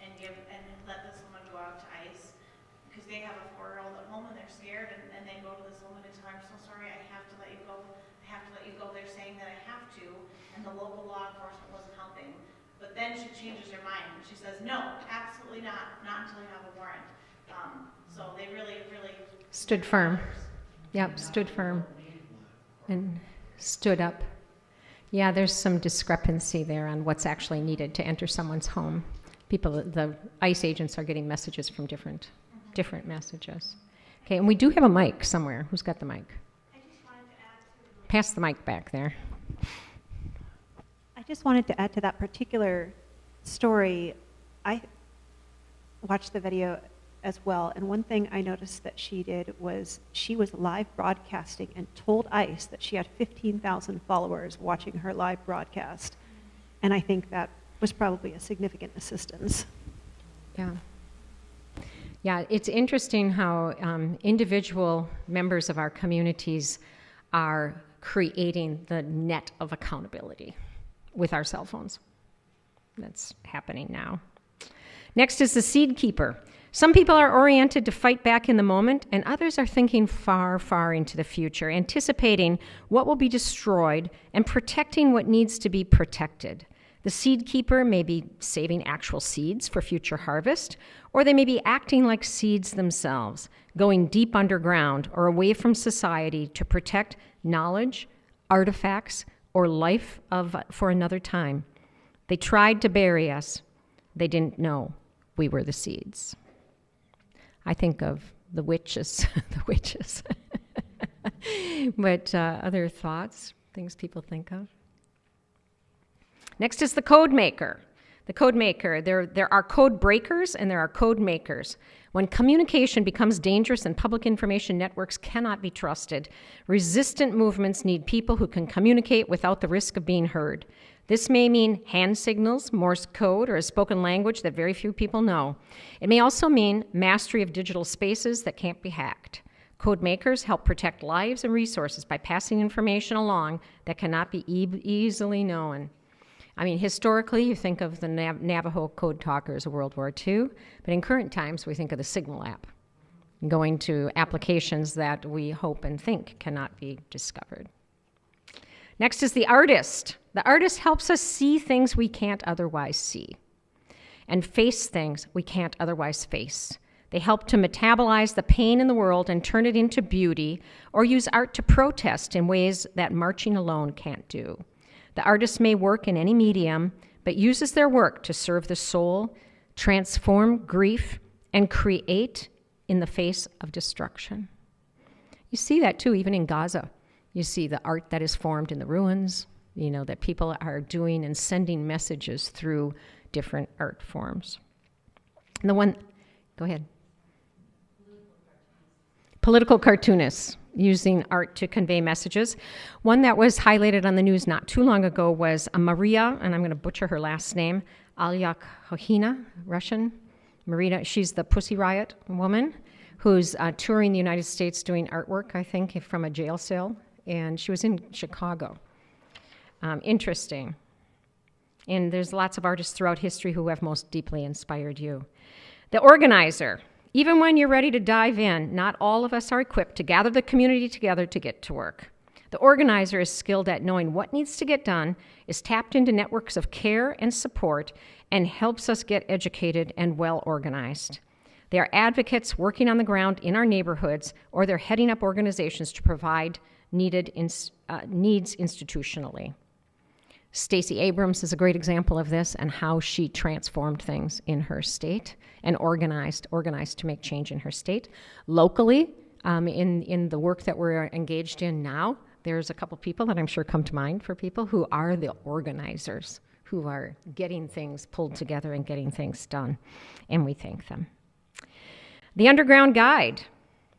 S4: and let this woman go out to ICE. Because they have a 4-year-old at home and they're scared and they go to this woman and tell her, I'm so sorry, I have to let you go. I have to let you go. They're saying that I have to, and the local law enforcement wasn't helping. But then she changes her mind and she says, no, absolutely not until you have a warrant. So they really
S1: Stood firm. Yep, stood firm and stood up. Yeah, there's some discrepancy there on what's actually needed to enter someone's home. The ICE agents are getting messages from different messages. Okay, and we do have a mic somewhere. Who's got the mic?
S5: I just wanted to add to
S1: Pass the mic back there.
S7: I just wanted to add to that particular story. I watched the video as well, and one thing I noticed that she did was she was live broadcasting and told ICE that she had 15,000 followers watching her live broadcast. And I think that was probably a significant assistance.
S1: Yeah. Yeah, it's interesting how individual members of our communities are creating the net of accountability with our cell phones. That's happening now. Next is the seed keeper. Some people are oriented to fight back in the moment, and others are thinking far, far into the future, anticipating what will be destroyed and protecting what needs to be protected. The seed keeper may be saving actual seeds for future harvest, or they may be acting like seeds themselves, going deep underground or away from society to protect knowledge, artifacts, or life for another time. They tried to bury us. They didn't know we were the seeds. I think of the witches, But other thoughts, things people think of? Next is the code maker. The code maker, there are code breakers and there are code makers. When communication becomes dangerous and public information networks cannot be trusted, resistant movements need people who can communicate without the risk of being heard. This may mean hand signals, Morse code, or a spoken language that very few people know. It may also mean mastery of digital spaces that can't be hacked. Code makers help protect lives and resources by passing information along that cannot be easily known. I mean, historically, you think of the Navajo code talkers of World War II, but in current times, we think of the Signal app, going to applications that we hope and think cannot be discovered. Next is the artist. The artist helps us see things we can't otherwise see and face things we can't otherwise face. They help to metabolize the pain in the world and turn it into beauty, or use art to protest in ways that marching alone can't do. The artist may work in any medium, but uses their work to serve the soul, transform grief, and create in the face of destruction. You see that too, even in Gaza. You see the art that is formed in the ruins, that people are doing and sending messages through different art forms. And go ahead. Political cartoonists using art to convey messages. One that was highlighted on the news not too long ago was Maria, and I'm going to butcher her last name, Alyakhohina, Russian. Marina, she's the Pussy Riot woman who's touring the United States doing artwork, I think, from a jail cell, and she was in Chicago. Interesting. And there's lots of artists throughout history who have most deeply inspired you. The organizer. Even when you're ready to dive in, not all of us are equipped to gather the community together to get to work. The organizer is skilled at knowing what needs to get done, is tapped into networks of care and support, and helps us get educated and well organized. They are advocates working on the ground in our neighborhoods, or they're heading up organizations to provide needs institutionally. Stacey Abrams is a great example of this and how she transformed things in her state and organized to make change in her state. Locally, in the work that we're engaged in now, there's a couple people that I'm sure come to mind for people who are the organizers, who are getting things pulled together and getting things done, and we thank them. The Underground Guide.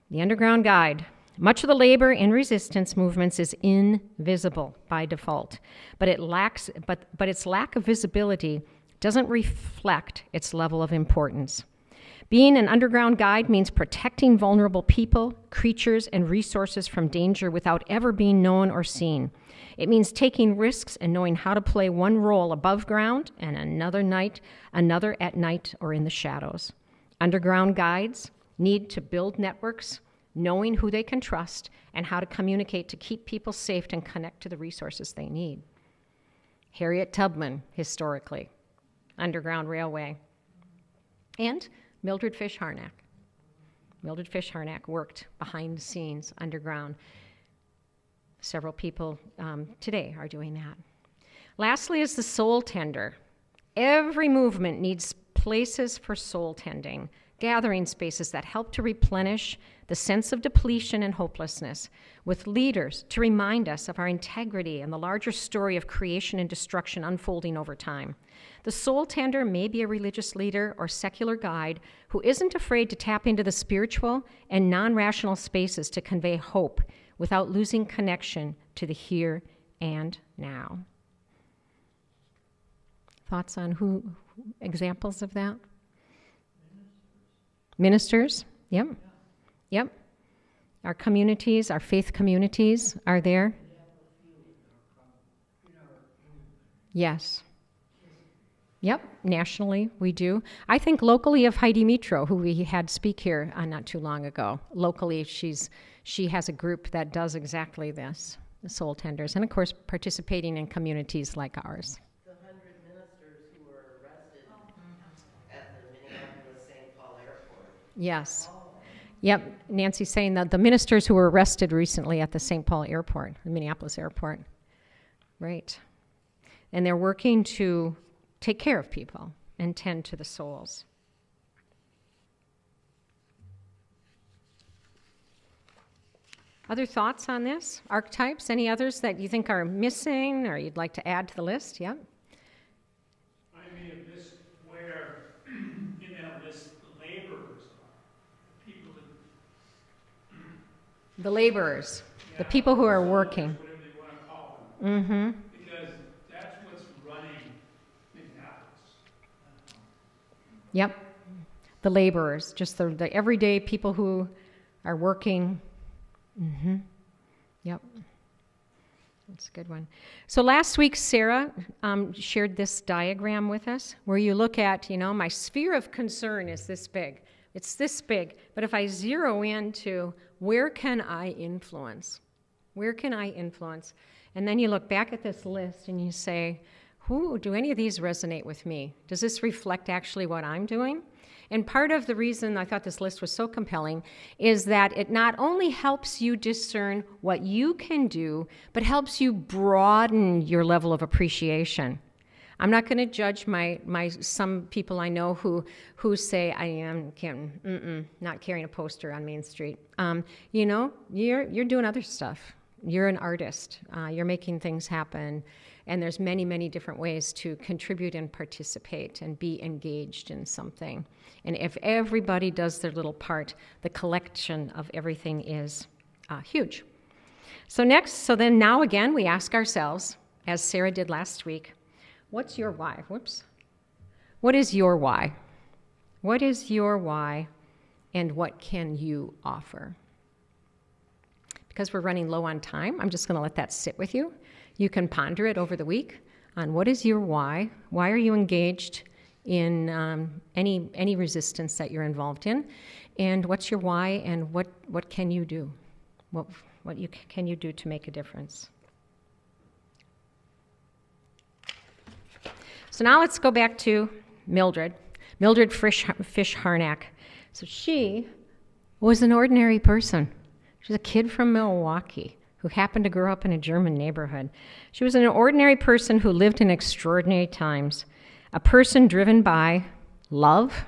S1: The Underground Guide. Much of the labor and resistance movements is invisible by default, but its lack of visibility doesn't reflect its level of importance. Being an underground guide means protecting vulnerable people, creatures, and resources from danger without ever being known or seen. It means taking risks and knowing how to play one role above ground and another at night or in the shadows. Underground guides need to build networks, knowing who they can trust and how to communicate to keep people safe and connect to the resources they need. Harriet Tubman, historically, Underground Railway. And Mildred Fish-Harnack. Mildred Fish-Harnack worked behind the scenes, underground. Several people today are doing that. Lastly is the soul tender. Every movement needs places for soul tending, gathering spaces that help to replenish the sense of depletion and hopelessness, with leaders to remind us of our integrity and the larger story of creation and destruction unfolding over time. The soul tender may be a religious leader or secular guide who isn't afraid to tap into the spiritual and non-rational spaces to convey hope without losing connection to the here and now. Thoughts on examples of that? Ministers, yep. Yep. Our communities, our faith communities are there. Yes. Yep, nationally we do. I think locally of Heidi Mitro, who we had speak here not too long ago. Locally, she has a group that does exactly this, the soul tenders, and of course participating in communities like ours.
S8: The 100 ministers who were arrested at the Minneapolis-St. Paul airport.
S1: Yes. Yep, Nancy's saying that the ministers who were arrested recently at the St. Paul airport, the Minneapolis airport. Right. And they're working to take care of people and tend to the souls. Other thoughts on this? Archetypes? Any others that you think are missing or you'd like to add to the list? Yep.
S9: I made a list where in that list the laborers are, the people that
S1: The laborers, the people who are working.
S9: whatever you want to call them,
S1: Mm-hmm.
S9: because that's what's running Minneapolis.
S1: Yep. The laborers, just the everyday people who are working. Mm-hmm. Yep. That's a good one. So last week, Sarah shared this diagram with us where you look at, my sphere of concern is this big. It's this big. But if I zero into where can I influence? Where can I influence? And then you look back at this list and you say, do any of these resonate with me? Does this reflect actually what I'm doing? And part of the reason I thought this list was so compelling is that it not only helps you discern what you can do, but helps you broaden your level of appreciation. I'm not going to judge some people I know who say I am not carrying a poster on Main Street. You're doing other stuff. You're an artist. You're making things happen. And there's many, many different ways to contribute and participate and be engaged in something. And if everybody does their little part, the collection of everything is huge. So then now again, we ask ourselves, as Sarah did last week, what's your why? Whoops. What is your why? What is your why and what can you offer? Because we're running low on time, I'm just going to let that sit with you. You can ponder it over the week on what is your why. Why are you engaged in any resistance that you're involved in? And what's your why, and what can you do? Can you do to make a difference? So now let's go back to Mildred Fish-Harnack. So she was an ordinary person. She was a kid from Milwaukee who happened to grow up in a German neighborhood. She was an ordinary person who lived in extraordinary times, a person driven by love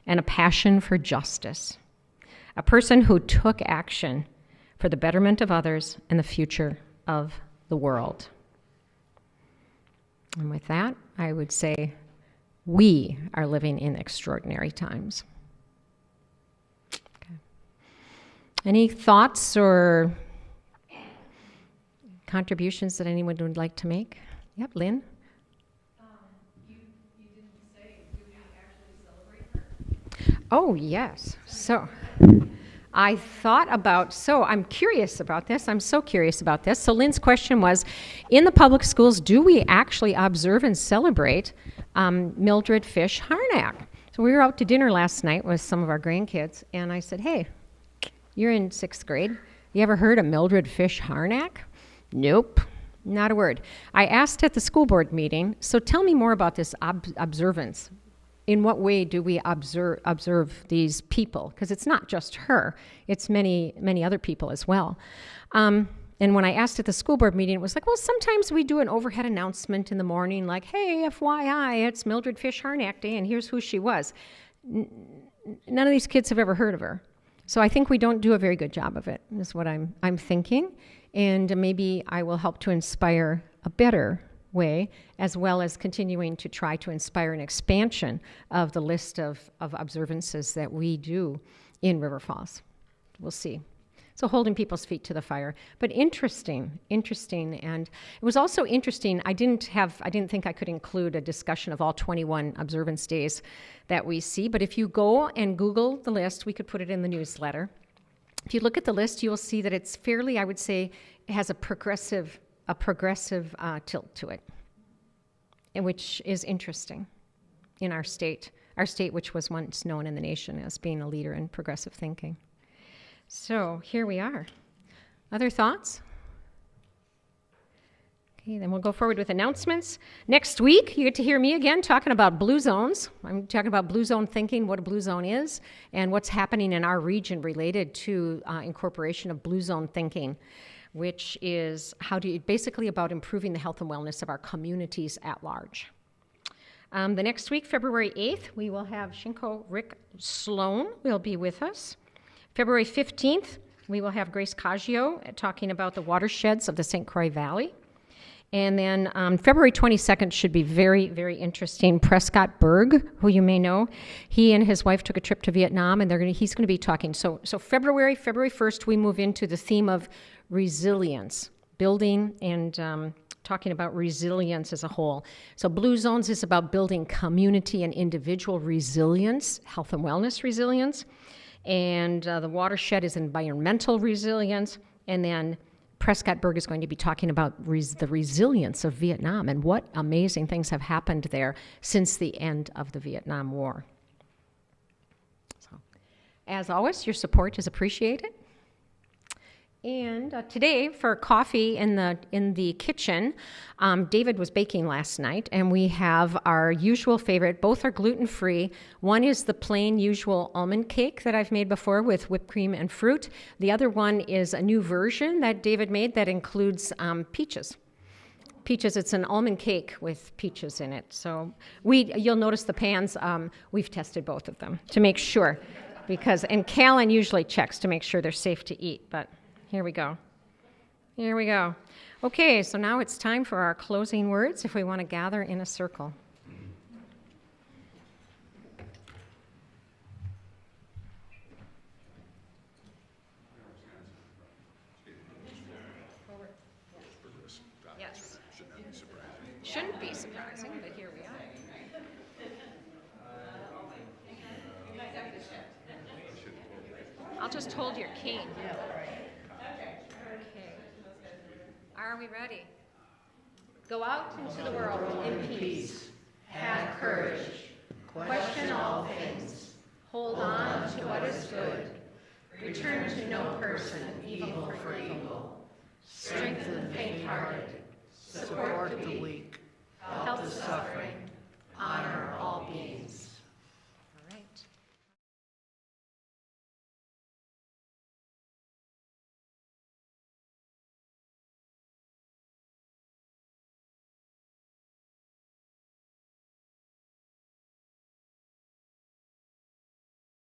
S1: and a passion for justice, a person who took action for the betterment of others and the future of the world. And with that, I would say we are living in extraordinary times. Okay. Any thoughts or contributions that anyone would like to make? Yep, Lynn?
S2: You didn't say, do we actually celebrate her?
S1: Oh, yes. So I thought about, I'm curious about this. I'm so curious about this. So Lynn's question was, in the public schools, do we actually observe and celebrate Mildred Fish-Harnack? So we were out to dinner last night with some of our grandkids, and I said, hey, you're in 6th grade. You ever heard of Mildred Fish-Harnack? Nope, not a word. I asked at the school board meeting, so tell me more about this observance. In what way do we observe these people? Because it's not just her, it's many other people as well. And when I asked at the school board meeting, it was like, well, sometimes we do an overhead announcement in the morning, like, hey, FYI, it's Mildred Fish-Harnack Day, and here's who she was. None of these kids have ever heard of her. So I think we don't do a very good job of it, is what I'm thinking. And maybe I will help to inspire a better way, as well as continuing to try to inspire an expansion of the list of observances that we do in River Falls. We'll see. So holding people's feet to the fire. But interesting. And it was also interesting, I didn't think I could include a discussion of all 21 observance days that we see, but if you go and Google the list, we could put it in the newsletter. If you look at the list, you will see that it's fairly, I would say, it has a progressive tilt to it, and which is interesting in our state, which was once known in the nation as being a leader in progressive thinking. So here we are. Other thoughts? Okay, then we'll go forward with announcements. Next week, you get to hear me again talking about blue zones. I'm talking about blue zone thinking, what a blue zone is, and what's happening in our region related to incorporation of blue zone thinking, which is basically about improving the health and wellness of our communities at large. The next week, February 8th, we will have Shinko Rick Sloan will be with us. February 15th, we will have Grace Caggio talking about the watersheds of the St. Croix Valley. And then February 22nd should be very, very interesting. Prescott Berg, who you may know, he and his wife took a trip to Vietnam, and he's going to be talking. So February 1st, we move into the theme of resilience, building and talking about resilience as a whole. So Blue Zones is about building community and individual resilience, health and wellness resilience. And the watershed is environmental resilience. And then Prescott Berg is going to be talking about the resilience of Vietnam and what amazing things have happened there since the end of the Vietnam War. So, as always, your support is appreciated. And today, for coffee in the kitchen, David was baking last night, and we have our usual favorite. Both are gluten-free. One is the plain usual almond cake that I've made before with whipped cream and fruit. The other one is a new version that David made that includes peaches. Peaches, it's an almond cake with peaches in it. So you'll notice the pans, we've tested both of them to make sure, and Callan usually checks to make sure they're safe to eat, but here we go. Okay, so now it's time for our closing words if we want to gather in a circle. Yes. Shouldn't be surprising, but here we are. I'll just hold your cane. Okay. Are we ready? Go out into the world in peace. Have courage. Question all things. Hold on to what is good. Return to no person evil for evil. Strengthen the faint-hearted. Support the weak. Help the suffering. Honor